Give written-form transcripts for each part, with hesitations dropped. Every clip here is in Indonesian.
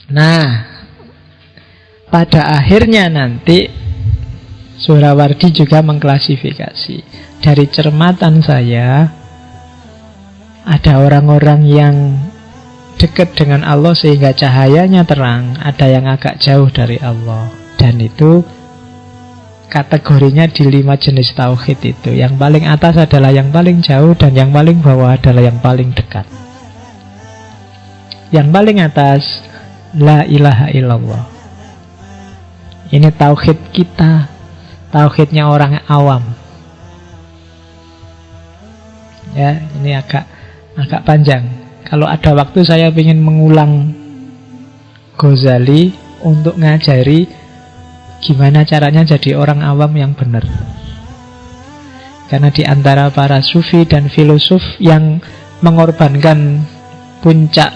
Nah, pada akhirnya nanti Suhrawardi juga mengklasifikasi. Dari cermatan saya, ada orang-orang yang dekat dengan Allah sehingga cahayanya terang, ada yang agak jauh dari Allah. Dan itu kategorinya di 5 jenis tauhid itu. Yang paling atas adalah yang paling jauh, dan yang paling bawah adalah yang paling dekat. Yang paling atas, la ilaha illallah. Ini tauhid kita, tauhidnya orang awam. Ya, ini agak panjang. Kalau ada waktu saya ingin mengulang Ghazali untuk ngajari gimana caranya jadi orang awam yang benar. Karena di antara para sufi dan filosof yang mengorbankan puncak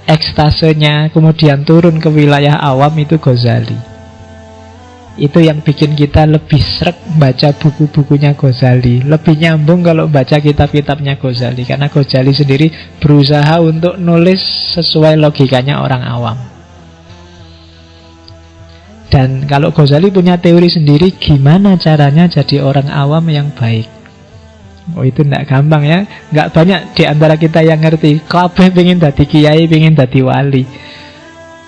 ekstasenya kemudian turun ke wilayah awam itu Ghazali. Itu yang bikin kita lebih sreg baca buku-bukunya Ghazali, lebih nyambung kalau baca kitab-kitabnya Ghazali. Karena Ghazali sendiri berusaha untuk nulis sesuai logikanya orang awam. Dan kalau Ghazali punya teori sendiri gimana caranya jadi orang awam yang baik. Oh, itu tidak gampang ya. Nggak banyak di antara kita yang ngerti. Kabeh pengen dadi kiai, pengen dadi wali,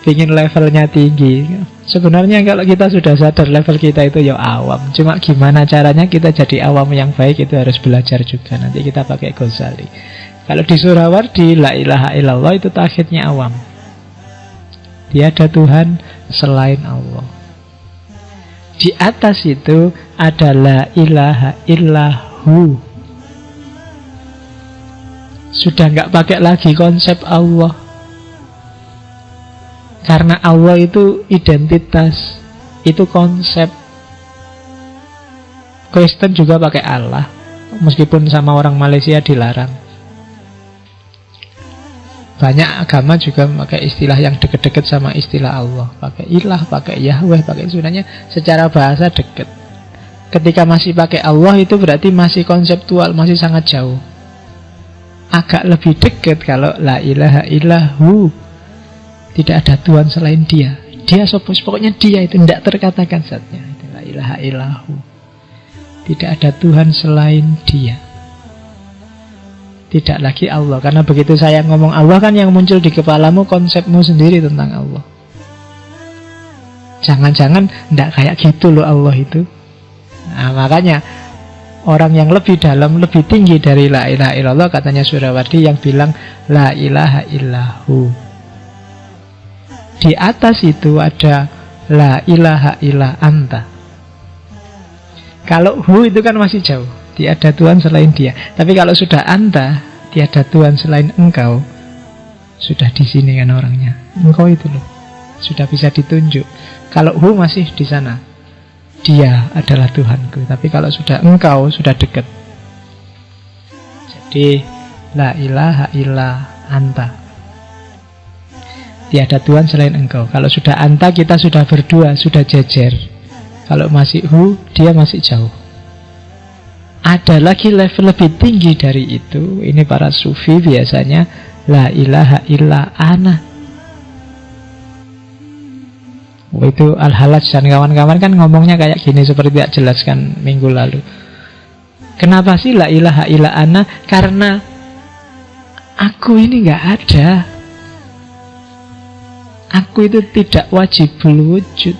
pengen levelnya tinggi. Sebenarnya kalau kita sudah sadar level kita itu ya awam. Cuma gimana caranya kita jadi awam yang baik, itu harus belajar juga. Nanti kita pakai Ghazali. Kalau di Suhrawardi, la ilaha illallah itu tauhidnya awam. Tiada Tuhan selain Allah. Di atas itu ada la ilaha illahu. Sudah nggak pakai lagi konsep Allah. Karena Allah itu identitas, itu konsep. Kristen juga pakai Allah, meskipun sama orang Malaysia dilarang. Banyak agama juga pakai istilah yang deket-deket sama istilah Allah. Pakai ilah, pakai Yahweh, pakai sebenarnya secara bahasa deket. Ketika masih pakai Allah itu berarti masih konseptual, masih sangat jauh. Agak lebih deket kalau la ilaha illahu. Tidak ada Tuhan selain dia. Dia pokoknya dia itu tidak terkatakan zatnya. Itu la ilaha illahu. Tidak ada Tuhan selain dia. Tidak lagi Allah. Karena begitu saya ngomong Allah kan yang muncul di kepalamu konsepmu sendiri tentang Allah. Jangan-jangan tidak kayak gitu loh Allah itu. Nah, makanya orang yang lebih dalam, lebih tinggi dari la ilaha illallah, katanya Suhrawardi, yang bilang la ilaha illahu. Di atas itu ada la ilaha illa anta. Kalau hu itu kan masih jauh, tiada Tuhan selain dia. Tapi kalau sudah anta, tiada Tuhan selain engkau, sudah di sini kan orangnya. Engkau itu loh, sudah bisa ditunjuk. Kalau hu masih di sana, dia adalah Tuhanku. Tapi kalau sudah engkau, sudah dekat. Jadi la ilaha illa anta. Tiada Tuhan selain engkau. Kalau sudah anta, kita sudah berdua, sudah jejer. Kalau masih hu, dia masih jauh. Ada lagi level lebih tinggi dari itu. Ini para sufi biasanya la ilaha illa ana. Itu Al-Halaj dan kawan-kawan kan ngomongnya kayak gini, seperti tak jelaskan minggu lalu. Kenapa sih la ilaha illa ana? Karena aku ini gak ada. Aku itu tidak wajibul wujud.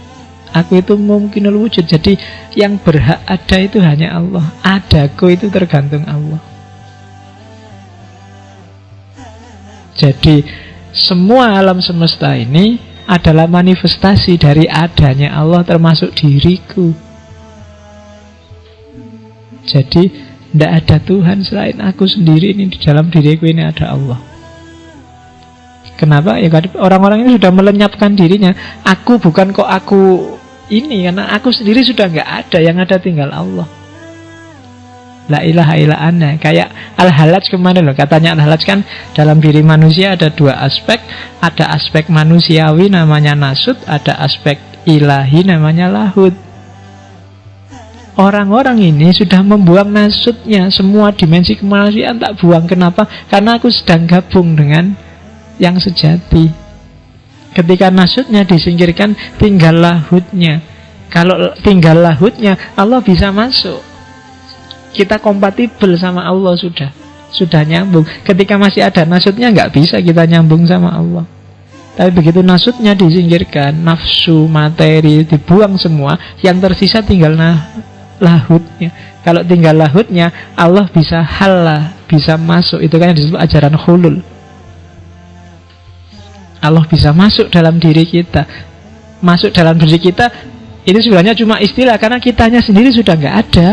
Aku itu mungkinul wujud. Jadi yang berhak ada itu hanya Allah. Adaku itu tergantung Allah. Jadi semua alam semesta ini adalah manifestasi dari adanya Allah, termasuk diriku. Jadi tidak ada Tuhan selain aku sendiri. Ini di dalam diriku ini ada Allah. Kenapa? Ya orang-orang ini sudah melenyapkan dirinya. Aku bukan kok aku ini, karena aku sendiri sudah nggak ada. Yang ada tinggal Allah. La ilaha illa ana. Kayak Al-Halaj kemarin loh. Katanya Al-Halaj kan dalam diri manusia ada dua aspek. Ada aspek manusiawi namanya nasut, ada aspek ilahi namanya lahud. Orang-orang ini sudah membuang nasutnya. Semua dimensi kemanusiaan tak buang. Kenapa? Karena aku sedang gabung dengan yang sejati. Ketika nasutnya disingkirkan, tinggal lahutnya. Kalau tinggal lahutnya, Allah bisa masuk. Kita kompatibel sama Allah sudah nyambung. Ketika masih ada nasutnya, nggak bisa kita nyambung sama Allah. Tapi begitu nasutnya disingkirkan, nafsu, materi dibuang semua, yang tersisa tinggal lahutnya. Kalau tinggal lahutnya, Allah bisa halah, bisa masuk. Itu kan yang disebut ajaran hulul. Allah bisa masuk dalam diri kita. Masuk dalam diri kita itu sebenarnya cuma istilah, karena kitanya sendiri sudah nggak ada.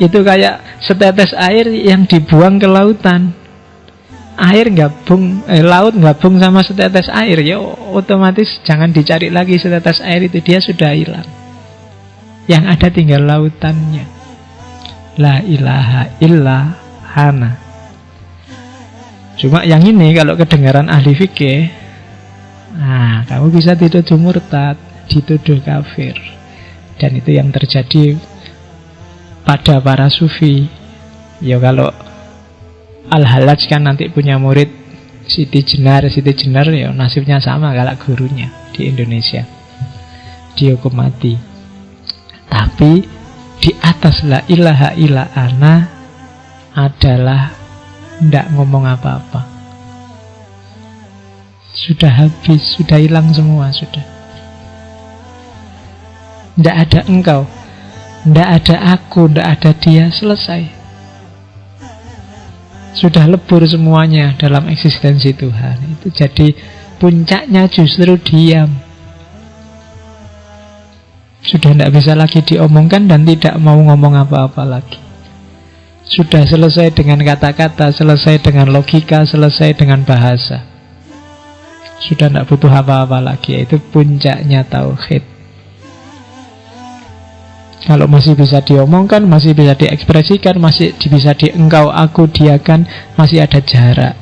Itu kayak setetes air yang dibuang ke lautan. Air gabung, laut gabung sama setetes air, ya otomatis jangan dicari lagi setetes air itu, dia sudah hilang. Yang ada tinggal lautannya. La ilaha illa hana. Cuma yang ini kalau kedengaran ahli fikih, nah, kamu bisa dituduh murtad, dituduh kafir. Dan itu yang terjadi pada para sufi. Ya kalau Al-Hallaj kan nanti punya murid Siti Jenar ya nasibnya sama kayak gurunya di Indonesia, dihukum mati. Tapi di atas la ilaha illa ana adalah tidak ngomong apa-apa. Sudah habis, sudah hilang semua, sudah. Tidak ada engkau, tidak ada aku, tidak ada dia, selesai. Sudah lebur semuanya dalam eksistensi Tuhan. Itu jadi puncaknya justru diam. Sudah tidak bisa lagi diomongkan dan tidak mau ngomong apa-apa lagi. Sudah selesai dengan kata-kata, selesai dengan logika, selesai dengan bahasa. Sudah tidak butuh apa-apa lagi. Itu puncaknya tauhid. Kalau masih bisa diomongkan, masih bisa diekspresikan, masih bisa engkau, aku, dia kan, masih ada jarak.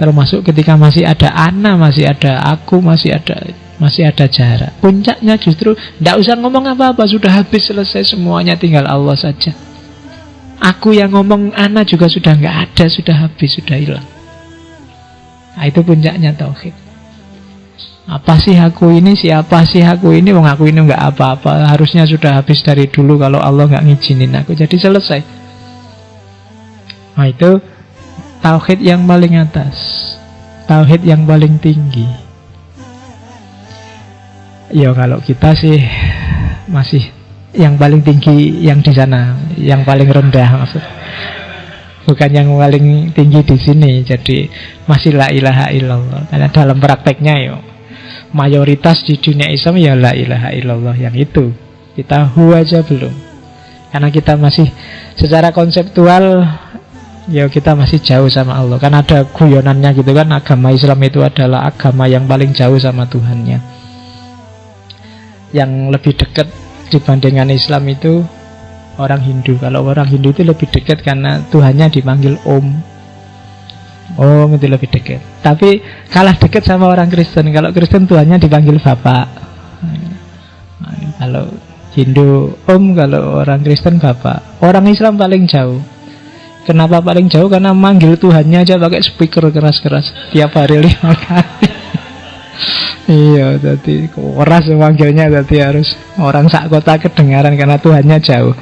Termasuk ketika masih ada ana, masih ada aku, masih ada jarak. Puncaknya justru tidak usah ngomong apa-apa, sudah habis, selesai semuanya, tinggal Allah saja. Aku yang ngomong ana juga sudah nggak ada, sudah habis, sudah hilang. Nah, itu puncaknya tauhid. Apa sih aku ini, siapa sih aku ini, wong aku ini nggak apa-apa, harusnya sudah habis dari dulu kalau Allah nggak ngizinin aku, jadi selesai. Nah, itu tauhid yang paling atas, tauhid yang paling tinggi. Ya kalau kita sih masih yang paling tinggi yang di sana, yang paling rendah maksud. Bukan yang paling tinggi di sini. Jadi masih la ilaha illallah. Karena dalam prakteknya ya mayoritas di dunia Islam ya la ilaha illallah yang itu. Kita hu aja belum. Karena kita masih secara konseptual ya kita masih jauh sama Allah. Kan ada guyonannya gitu kan, agama Islam itu adalah agama yang paling jauh sama Tuhannya. Yang lebih dekat dibandingkan Islam itu orang Hindu. Kalau orang Hindu itu lebih dekat karena Tuhannya dipanggil Om. Om itu lebih dekat. Tapi kalah dekat sama orang Kristen. Kalau Kristen Tuhannya dipanggil Bapak. Kalau Hindu Om, kalau orang Kristen Bapak. Orang Islam paling jauh. Kenapa paling jauh? Karena manggil Tuhannya aja pakai speaker keras-keras tiap hari 5 kali. Iya, jadi keras manggilnya, jadi harus orang sak kota kedengaran karena Tuhannya jauh.